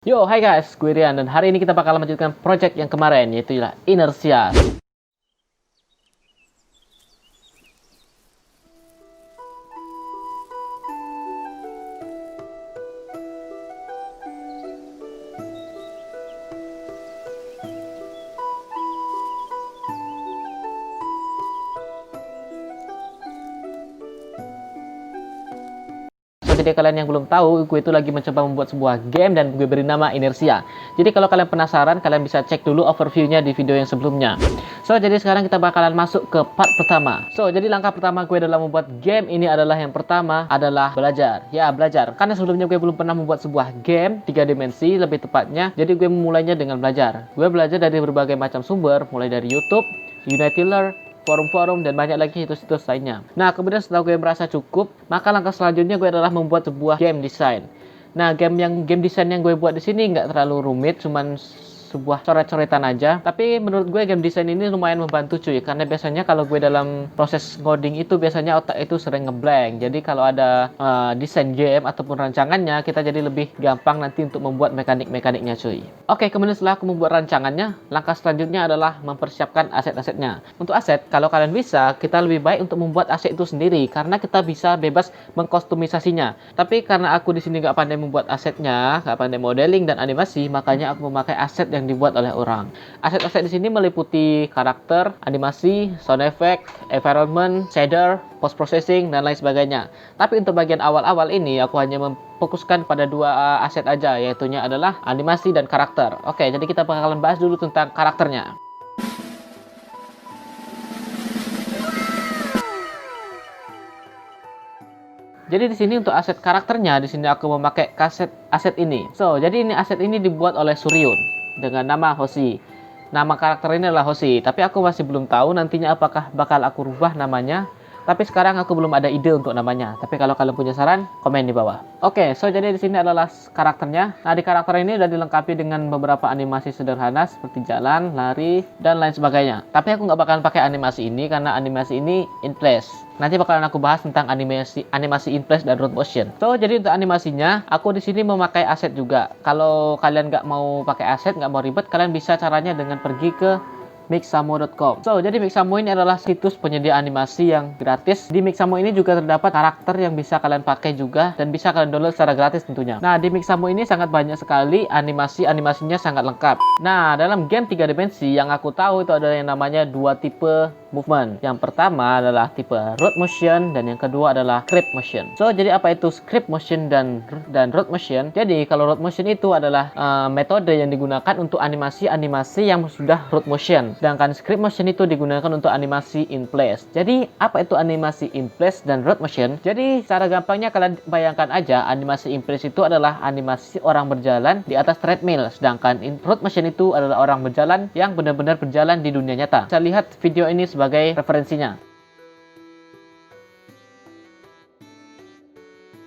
Yo, hai guys, gue Rian dan hari ini kita bakal melanjutkan project yang kemarin, yaitu Inertia. Jadi kalian yang belum tahu, gue itu lagi mencoba membuat sebuah game dan gue beri nama Inertia. Jadi kalau kalian penasaran, kalian bisa cek dulu overview-nya di video yang sebelumnya. Jadi sekarang kita bakalan masuk ke part pertama. Jadi langkah pertama gue dalam membuat game ini adalah yang pertama adalah belajar. Ya, belajar. Karena sebelumnya gue belum pernah membuat sebuah game 3 dimensi lebih tepatnya. Jadi gue memulainya dengan belajar. Gue belajar dari berbagai macam sumber, mulai dari YouTube, Unitiller, forum-forum, dan banyak lagi situs-situs lainnya. Nah, kemudian setelah gue merasa cukup, maka langkah selanjutnya gue adalah membuat sebuah game design. Nah, game design yang gue buat di sini nggak terlalu rumit, cuman sebuah coret-coretan aja. Tapi menurut gue game design ini lumayan membantu cuy, karena biasanya kalau gue dalam proses ngoding itu biasanya otak itu sering ngeblank. Jadi kalau ada desain game ataupun rancangannya, kita jadi lebih gampang nanti untuk membuat mekanik-mekaniknya cuy. Oke, kemudian setelah aku membuat rancangannya, langkah selanjutnya adalah mempersiapkan aset-asetnya. Untuk aset, kalau kalian bisa, kita lebih baik untuk membuat aset itu sendiri, karena kita bisa bebas mengkostumisasinya. Tapi karena aku di sini nggak pandai membuat asetnya, nggak pandai modeling dan animasi, makanya aku memakai aset yang dibuat oleh orang. Aset-aset di sini meliputi karakter, animasi, sound effect, environment, shader, post processing, dan lain sebagainya. Tapi untuk bagian awal-awal ini aku hanya memfokuskan pada dua aset aja, yaitunya adalah animasi dan karakter. Oke, jadi kita bakalan bahas dulu tentang karakternya. Jadi di sini untuk aset karakternya, di sini aku memakai aset ini. Jadi ini aset ini dibuat oleh Suryun dengan nama Hoshi. Nama karakter ini adalah Hoshi, tapi aku masih belum tahu nantinya apakah bakal aku rubah namanya. Tapi sekarang aku belum ada ide untuk namanya. Tapi kalau kalian punya saran, komen di bawah. Oke, jadi di sini adalah karakternya. Nah, di karakter ini udah dilengkapi dengan beberapa animasi sederhana seperti jalan, lari, dan lain sebagainya. Tapi aku nggak bakalan pakai animasi ini karena animasi ini in place. Nanti bakalan aku bahas tentang animasi in place dan root motion. Jadi untuk animasinya, aku di sini memakai aset juga. Kalau kalian nggak mau pakai aset, nggak mau ribet, kalian bisa caranya dengan pergi ke Mixamo.com. Jadi Mixamo ini adalah situs penyedia animasi yang gratis. Di Mixamo ini juga terdapat karakter yang bisa kalian pakai juga dan bisa kalian download secara gratis tentunya. Nah, di Mixamo ini sangat banyak sekali animasinya sangat lengkap. Nah, dalam game 3 dimensi yang aku tahu itu ada yang namanya dua tipe movement. Yang pertama adalah tipe root motion dan yang kedua adalah creep motion. Jadi apa itu creep motion dan root motion? Jadi kalau root motion itu adalah metode yang digunakan untuk animasi-animasi yang sudah root motion. Sedangkan script motion itu digunakan untuk animasi in place. Jadi, apa itu animasi in place dan root motion? Jadi, secara gampangnya kalian bayangkan aja, animasi in place itu adalah animasi orang berjalan di atas treadmill. Sedangkan root motion itu adalah orang berjalan yang benar-benar berjalan di dunia nyata. Saya lihat video ini sebagai referensinya.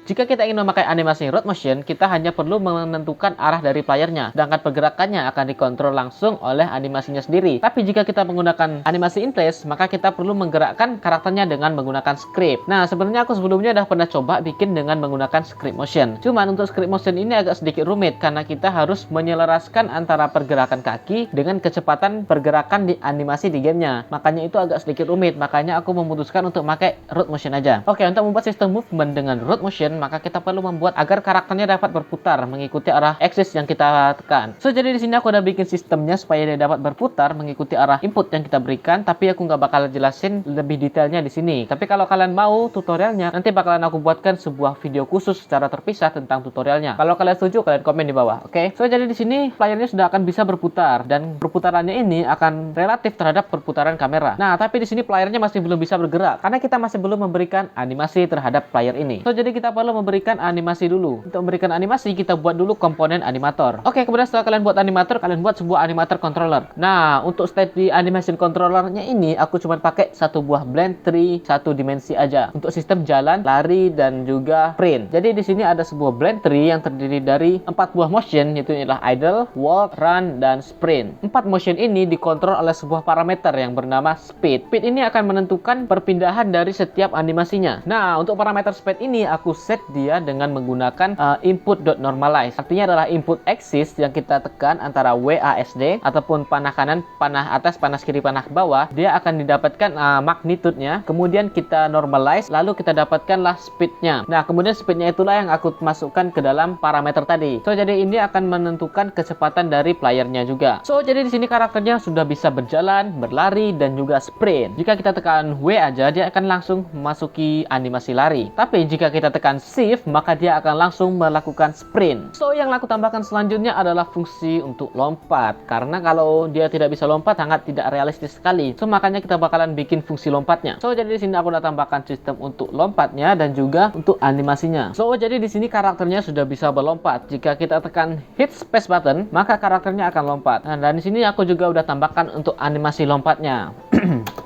Jika kita ingin memakai animasi root motion, kita hanya perlu menentukan arah dari playernya, sedangkan pergerakannya akan dikontrol langsung oleh animasinya sendiri. Tapi jika kita menggunakan animasi in place, maka kita perlu menggerakkan karakternya dengan menggunakan script. Nah, sebenarnya aku sebelumnya udah pernah coba bikin dengan menggunakan script motion. Cuman untuk script motion ini agak sedikit rumit, karena kita harus menyelaraskan antara pergerakan kaki dengan kecepatan pergerakan di animasi di gamenya. Makanya itu agak sedikit rumit, makanya aku memutuskan untuk pakai root motion aja. Oke, untuk membuat sistem movement dengan root motion, maka kita perlu membuat agar karakternya dapat berputar mengikuti arah axis yang kita tekan. Jadi di sini aku udah bikin sistemnya supaya dia dapat berputar mengikuti arah input yang kita berikan, tapi aku nggak bakal jelasin lebih detailnya di sini. Tapi kalau kalian mau tutorialnya, nanti bakalan aku buatkan sebuah video khusus secara terpisah tentang tutorialnya. Kalau kalian setuju, kalian komen di bawah. Oke? Jadi di sini playernya sudah akan bisa berputar dan perputarannya ini akan relatif terhadap perputaran kamera. Nah, tapi di sini playernya masih belum bisa bergerak karena kita masih belum memberikan animasi terhadap player ini. Jadi kita perlu memberikan animasi dulu. Untuk memberikan animasi, kita buat dulu komponen animator. Oke, kemudian setelah kalian buat animator, kalian buat sebuah animator controller. Nah, untuk state di animation controllernya ini, aku cuma pakai satu buah blend tree, satu dimensi aja. Untuk sistem jalan, lari, dan juga sprint. Jadi di sini ada sebuah blend tree yang terdiri dari 4 buah motion, yaitu adalah idle, walk, run, dan sprint. 4 motion ini dikontrol oleh sebuah parameter yang bernama speed. Speed ini akan menentukan perpindahan dari setiap animasinya. Nah, untuk parameter speed ini, aku set set dia dengan menggunakan input.normalize. Artinya adalah input axis yang kita tekan antara WASD ataupun panah kanan, panah atas, panah kiri, panah bawah, dia akan didapatkan magnitude-nya. Kemudian kita normalize, lalu kita dapatkanlah speed-nya. Nah, kemudian speed-nya itulah yang aku masukkan ke dalam parameter tadi. So, jadi ini akan menentukan kecepatan dari playernya juga. So, jadi di sini karakternya sudah bisa berjalan, berlari, dan juga sprint. Jika kita tekan W aja, dia akan langsung memasuki animasi lari. Tapi jika kita tekan Shift, maka dia akan langsung melakukan sprint. So, yang aku tambahkan selanjutnya adalah fungsi untuk lompat. Karena kalau dia tidak bisa lompat, sangat tidak realistis sekali. So, makanya kita bakalan bikin fungsi lompatnya. So, jadi di sini aku udah tambahkan sistem untuk lompatnya dan juga untuk animasinya. So, jadi di sini karakternya sudah bisa berlompat. Jika kita tekan hit space button, maka karakternya akan lompat. Nah, dan di sini aku juga udah tambahkan untuk animasi lompatnya.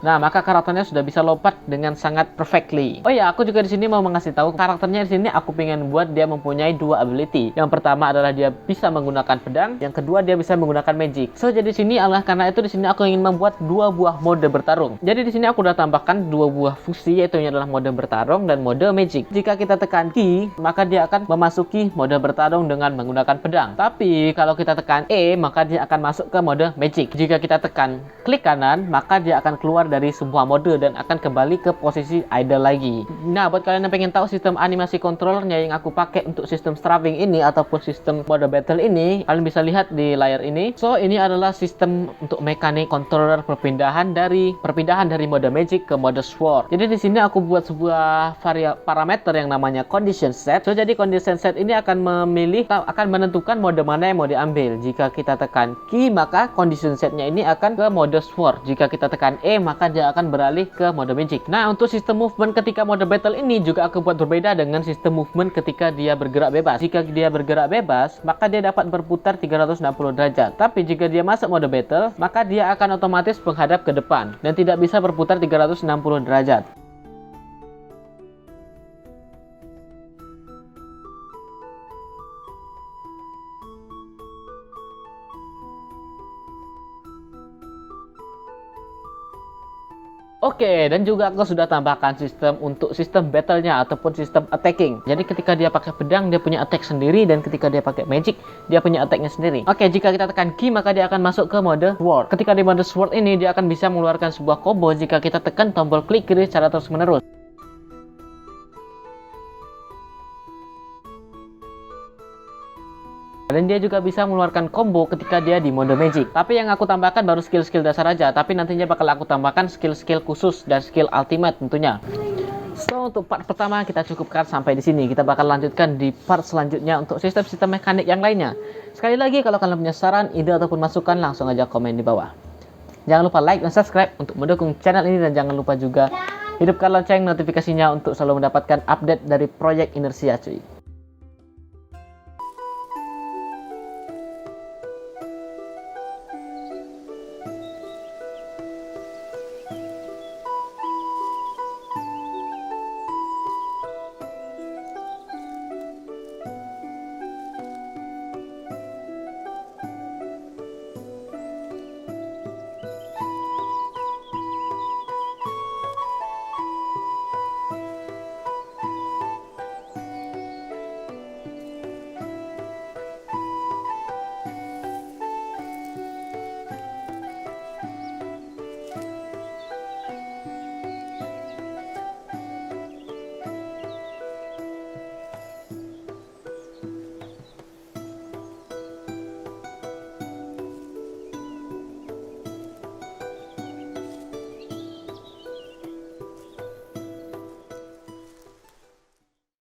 Nah, maka karakternya sudah bisa lompat dengan sangat perfectly. Oh ya, aku juga di sini mau mengasih tahu karakternya di sini aku pengen buat dia mempunyai dua ability. Yang pertama adalah dia bisa menggunakan pedang, yang kedua dia bisa menggunakan magic. So, jadi di sini adalah karena itu di sini aku ingin membuat dua buah mode bertarung. Jadi di sini aku udah tambahkan dua buah fungsi, yaitu adalah mode bertarung dan mode magic. Jika kita tekan key, maka dia akan memasuki mode bertarung dengan menggunakan pedang. Tapi kalau kita tekan E, maka dia akan masuk ke mode magic. Jika kita tekan klik kanan, maka dia akan keluar dari sebuah mode dan akan kembali ke posisi idle lagi. Nah, buat kalian yang pengen tahu sistem animasi controllernya yang aku pakai untuk sistem strafing ini ataupun sistem mode battle ini, kalian bisa lihat di layar ini. So, ini adalah sistem untuk mekanik controller perpindahan dari mode magic ke mode sword. Jadi di sini aku buat sebuah parameter yang namanya condition set. So, jadi condition set ini akan menentukan mode mana yang mau diambil. Jika kita tekan key, maka condition setnya ini akan ke mode sword. Jika kita tekan E, maka dia akan beralih ke mode magic. Nah, untuk sistem movement ketika mode battle ini juga aku buat berbeda dengan sistem movement ketika dia bergerak bebas. Jika dia bergerak bebas, maka dia dapat berputar 360 derajat. Tapi jika dia masuk mode battle, maka dia akan otomatis menghadap ke depan dan tidak bisa berputar 360 derajat. Oke, dan juga aku sudah tambahkan sistem untuk sistem battle-nya ataupun sistem attacking. Jadi ketika dia pakai pedang, dia punya attack sendiri, dan ketika dia pakai magic, dia punya attack-nya sendiri. Oke, jika kita tekan key, maka dia akan masuk ke mode sword. Ketika di mode sword ini, dia akan bisa mengeluarkan sebuah combo jika kita tekan tombol klik kiri secara terus-menerus. Dan dia juga bisa mengeluarkan combo ketika dia di mode magic. Tapi yang aku tambahkan baru skill-skill dasar aja. Tapi nantinya bakal aku tambahkan skill-skill khusus dan skill ultimate tentunya. So, untuk part pertama kita cukupkan sampai di sini. Kita bakal lanjutkan di part selanjutnya untuk sistem-sistem mekanik yang lainnya. Sekali lagi, kalau kalian punya saran, ide ataupun masukan, langsung aja komen di bawah. Jangan lupa like dan subscribe untuk mendukung channel ini, dan jangan lupa juga hidupkan lonceng notifikasinya untuk selalu mendapatkan update dari proyek Inersia, cuy.